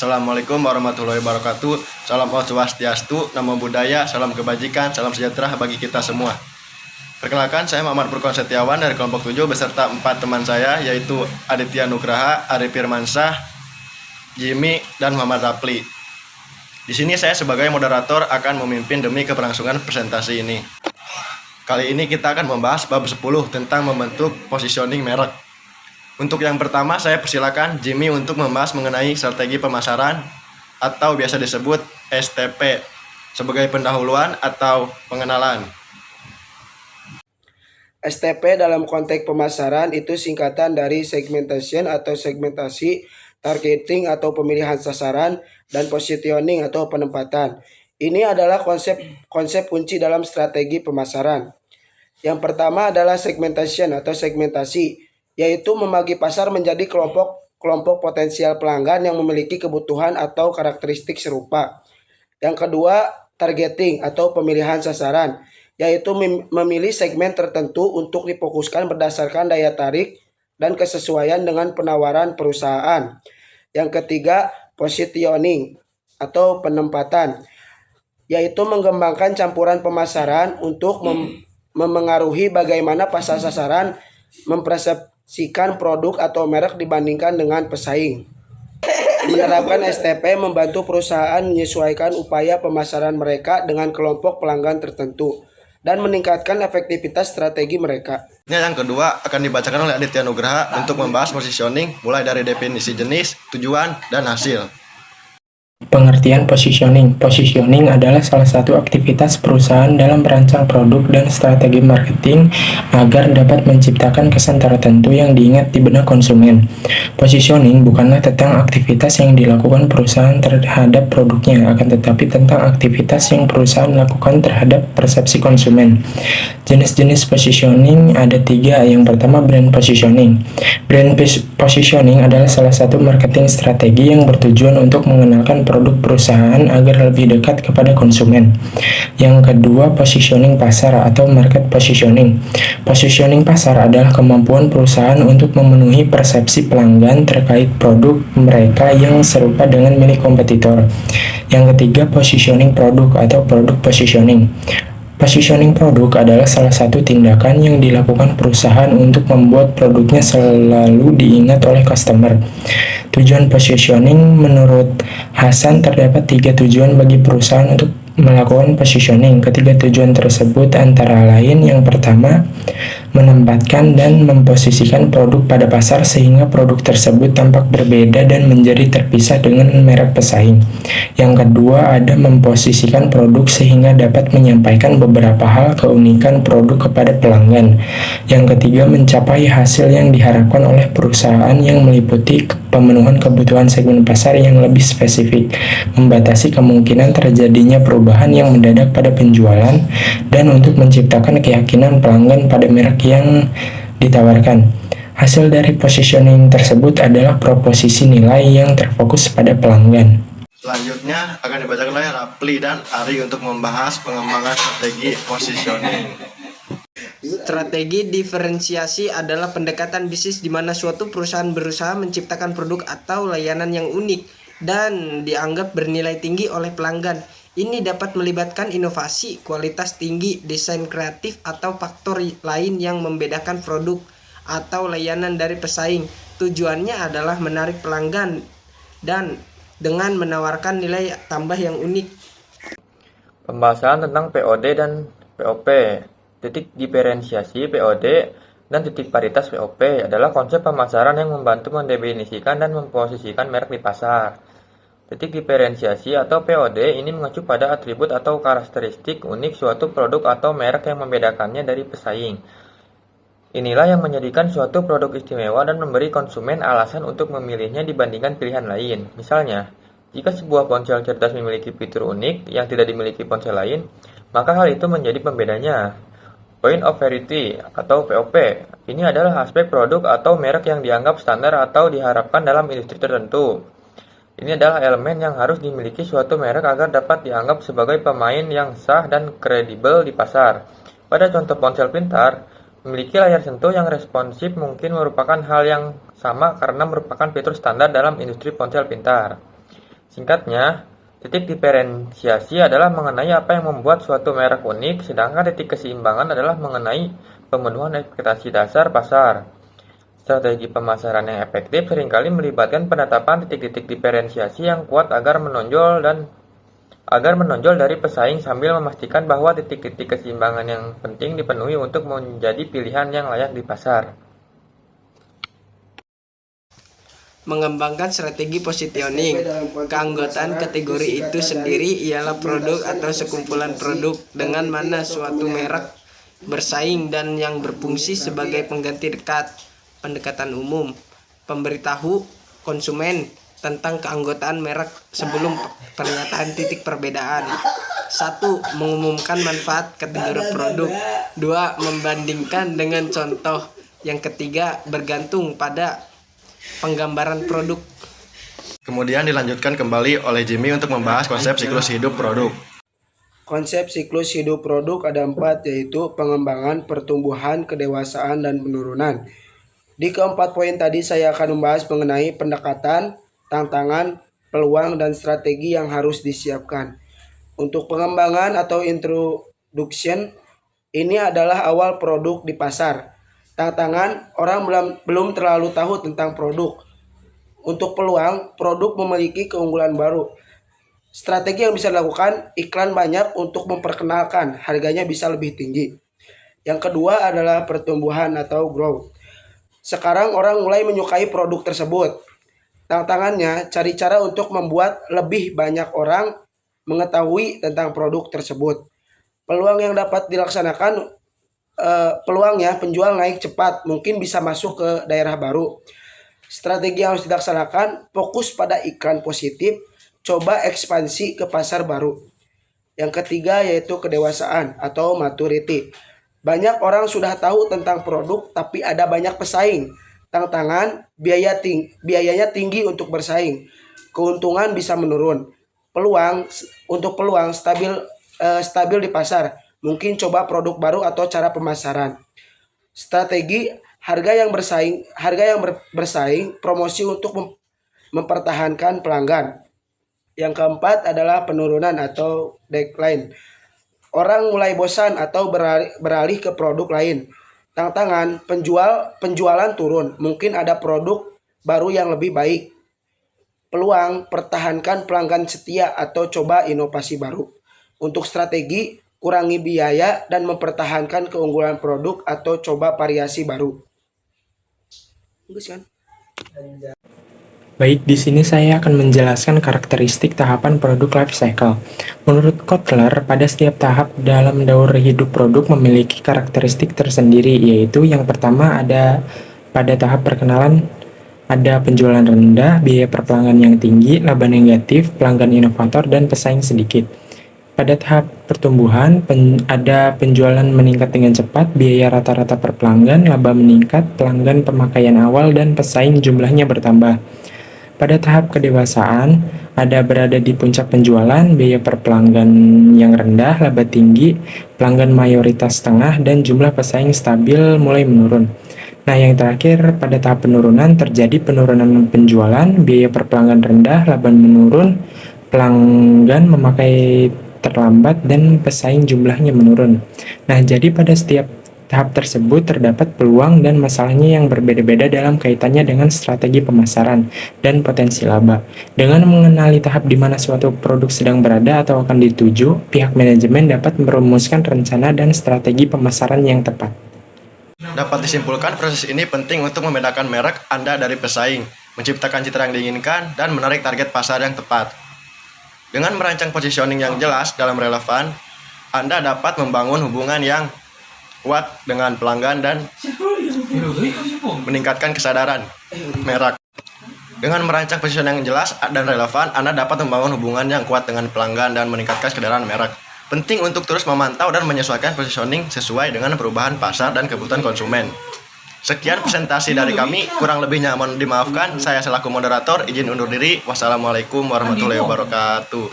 Assalamualaikum warahmatullahi wabarakatuh. Salam Swastiastu, Namo Buddhaya, salam kebajikan, salam sejahtera bagi kita semua. Perkenalkan, saya Muhammad Furqan Setiawan dari kelompok 7 beserta 4 teman saya, yaitu Aditya Nugraha, Arif Firmansyah, Jimmy, dan Muhammad Rapli. Di sini saya sebagai moderator akan memimpin demi keberlangsungan presentasi ini. Kali ini kita akan membahas bab 10 tentang membentuk positioning merek. Untuk yang pertama, saya persilakan Jimmy untuk membahas mengenai strategi pemasaran atau biasa disebut STP sebagai pendahuluan atau pengenalan. STP dalam konteks pemasaran itu singkatan dari segmentation atau segmentasi, targeting atau pemilihan sasaran, dan positioning atau penempatan. Ini adalah konsep kunci dalam strategi pemasaran. Yang pertama adalah segmentation atau segmentasi, yaitu membagi pasar menjadi kelompok potensial pelanggan yang memiliki kebutuhan atau karakteristik serupa. Yang kedua, targeting atau pemilihan sasaran, yaitu memilih segmen tertentu untuk difokuskan berdasarkan daya tarik dan kesesuaian dengan penawaran perusahaan. Yang ketiga, positioning atau penempatan, yaitu mengembangkan campuran pemasaran untuk memengaruhi bagaimana pasar sasaran mempersepsikan produk atau merek dibandingkan dengan pesaing. Menerapkan STP membantu perusahaan menyesuaikan upaya pemasaran mereka dengan kelompok pelanggan tertentu dan meningkatkan efektivitas strategi mereka. Yang kedua akan dibacakan oleh Aditya Nugraha untuk membahas positioning mulai dari definisi jenis, tujuan, dan hasil. Pengertian positioning. Positioning adalah salah satu aktivitas perusahaan dalam merancang produk dan strategi marketing agar dapat menciptakan kesan tertentu yang diingat di benak konsumen. Positioning bukanlah tentang aktivitas yang dilakukan perusahaan terhadap produknya, akan tetapi tentang aktivitas yang perusahaan lakukan terhadap persepsi konsumen. Jenis-jenis positioning ada 3. Yang pertama, brand positioning. Brand positioning adalah salah satu marketing strategi yang bertujuan untuk mengenalkan produk perusahaan agar lebih dekat kepada konsumen. Yang kedua, positioning pasar atau market positioning. Positioning pasar adalah kemampuan perusahaan untuk memenuhi persepsi pelanggan terkait produk mereka yang serupa dengan milik kompetitor. Yang ketiga, positioning produk atau product positioning. Positioning produk adalah salah satu tindakan yang dilakukan perusahaan untuk membuat produknya selalu diingat oleh customer. Tujuan positioning menurut Hasan terdapat 3 tujuan bagi perusahaan untuk melakukan positioning. Ketiga tujuan tersebut antara lain, yang pertama, menempatkan dan memposisikan produk pada pasar sehingga produk tersebut tampak berbeda dan menjadi terpisah dengan merek pesaing. Yang kedua, ada memposisikan produk sehingga dapat menyampaikan beberapa hal keunikan produk kepada pelanggan. Yang ketiga, mencapai hasil yang diharapkan oleh perusahaan yang meliputi pemenuhan kebutuhan segmen pasar yang lebih spesifik, membatasi kemungkinan terjadinya perubahan yang mendadak pada penjualan, dan untuk menciptakan keyakinan pelanggan pada merek yang ditawarkan. Hasil dari positioning tersebut adalah proposisi nilai yang terfokus pada pelanggan. Selanjutnya akan dibacakan oleh Rapli dan Ari untuk membahas pengembangan strategi positioning. Strategi diferensiasi adalah pendekatan bisnis di mana suatu perusahaan berusaha menciptakan produk atau layanan yang unik dan dianggap bernilai tinggi oleh pelanggan. Ini dapat melibatkan inovasi, kualitas tinggi, desain kreatif, atau faktor lain yang membedakan produk atau layanan dari pesaing. Tujuannya adalah menarik pelanggan dan dengan menawarkan nilai tambah yang unik. Pembahasan tentang POD dan POP. Titik diferensiasi POD dan titik paritas POP adalah konsep pemasaran yang membantu mendefinisikan dan memposisikan merek di pasar. Titik diferensiasi atau POD ini mengacu pada atribut atau karakteristik unik suatu produk atau merek yang membedakannya dari pesaing. Inilah yang menjadikan suatu produk istimewa dan memberi konsumen alasan untuk memilihnya dibandingkan pilihan lain. Misalnya, jika sebuah ponsel cerdas memiliki fitur unik yang tidak dimiliki ponsel lain, maka hal itu menjadi pembedanya. Point of Parity atau POP ini adalah aspek produk atau merek yang dianggap standar atau diharapkan dalam industri tertentu. Ini adalah elemen yang harus dimiliki suatu merek agar dapat dianggap sebagai pemain yang sah dan kredibel di pasar. Pada contoh ponsel pintar, memiliki layar sentuh yang responsif mungkin merupakan hal yang sama karena merupakan fitur standar dalam industri ponsel pintar. Singkatnya, titik diferensiasi adalah mengenai apa yang membuat suatu merek unik, sedangkan titik keseimbangan adalah mengenai pemenuhan ekspektasi dasar pasar. Strategi pemasaran yang efektif seringkali melibatkan penetapan titik-titik diferensiasi yang kuat agar menonjol dari pesaing sambil memastikan bahwa titik-titik keseimbangan yang penting dipenuhi untuk menjadi pilihan yang layak di pasar. Mengembangkan strategi positioning. Keanggotaan kategori itu sendiri ialah produk atau sekumpulan produk dengan mana suatu merek bersaing dan yang berfungsi sebagai pengganti dekat. Pendekatan umum. Pemberitahu konsumen tentang keanggotaan merek sebelum pernyataan titik perbedaan. 1. Mengumumkan manfaat kategori produk. 2. Membandingkan dengan contoh. Yang ketiga, bergantung pada penggambaran produk. Kemudian dilanjutkan kembali oleh Jimmy untuk membahas konsep siklus hidup produk. Konsep siklus hidup produk ada 4, yaitu pengembangan, pertumbuhan, kedewasaan, dan penurunan. Di keempat poin tadi saya akan membahas mengenai pendekatan, tantangan, peluang, dan strategi yang harus disiapkan. Untuk pengembangan atau introduction, ini adalah awal produk di pasar. Tantangan, orang belum terlalu tahu tentang produk. Untuk peluang, produk memiliki keunggulan baru. Strategi yang bisa dilakukan, iklan banyak untuk memperkenalkan, harganya bisa lebih tinggi. Yang kedua adalah pertumbuhan atau growth. Sekarang orang mulai menyukai produk tersebut. Tantangannya, cari cara untuk membuat lebih banyak orang mengetahui tentang produk tersebut. Peluang yang dapat dilaksanakan, peluangnya penjual naik cepat, mungkin bisa masuk ke daerah baru. Strategi yang harus dilaksanakan, fokus pada iklan positif, coba ekspansi ke pasar baru. Yang ketiga yaitu kedewasaan atau maturity. Banyak orang sudah tahu tentang produk tapi ada banyak pesaing. Tantangan, biayanya tinggi untuk bersaing. Keuntungan bisa menurun. Untuk peluang stabil di pasar. Mungkin coba produk baru atau cara pemasaran. Strategi, harga yang bersaing, promosi untuk mempertahankan pelanggan. Yang keempat adalah penurunan atau decline. Orang mulai bosan atau beralih ke produk lain. Tantangan, penjualan turun. Mungkin ada produk baru yang lebih baik. Peluang, pertahankan pelanggan setia atau coba inovasi baru. Untuk strategi, kurangi biaya dan mempertahankan keunggulan produk atau coba variasi baru. Bagus kan? Baik, di sini saya akan menjelaskan karakteristik tahapan produk life cycle. Menurut Kotler, pada setiap tahap dalam daur hidup produk memiliki karakteristik tersendiri, yaitu yang pertama ada pada tahap perkenalan ada penjualan rendah, biaya per pelanggan yang tinggi, laba negatif, pelanggan inovator, dan pesaing sedikit. Pada tahap pertumbuhan, ada penjualan meningkat dengan cepat, biaya rata-rata per pelanggan, laba meningkat, pelanggan pemakaian awal, dan pesaing jumlahnya bertambah. Pada tahap kedewasaan, ada berada di puncak penjualan, biaya per pelanggan yang rendah, laba tinggi, pelanggan mayoritas tengah, dan jumlah pesaing stabil mulai menurun. Nah, yang terakhir, pada tahap penurunan terjadi penurunan penjualan, biaya per pelanggan rendah, laba menurun, pelanggan memakai terlambat, dan pesaing jumlahnya menurun. Nah, jadi pada setiap tahap tersebut terdapat peluang dan masalahnya yang berbeda-beda dalam kaitannya dengan strategi pemasaran dan potensi laba. Dengan mengenali tahap di mana suatu produk sedang berada atau akan dituju, pihak manajemen dapat merumuskan rencana dan strategi pemasaran yang tepat. Dapat disimpulkan, proses ini penting untuk membedakan merek Anda dari pesaing, menciptakan citra yang diinginkan, dan menarik target pasar yang tepat. Dengan merancang positioning yang jelas dalam relevan, Anda dapat membangun hubungan yang kuat dengan pelanggan dan meningkatkan kesadaran merek. Dengan merancang positioning yang jelas dan relevan, Anda dapat membangun hubungan yang kuat dengan pelanggan dan meningkatkan kesadaran merek. Penting untuk terus memantau dan menyesuaikan positioning sesuai dengan perubahan pasar dan kebutuhan konsumen. Sekian presentasi dari kami, kurang lebihnya mohon dimaafkan. Saya selaku moderator izin undur diri. Wassalamualaikum warahmatullahi wabarakatuh.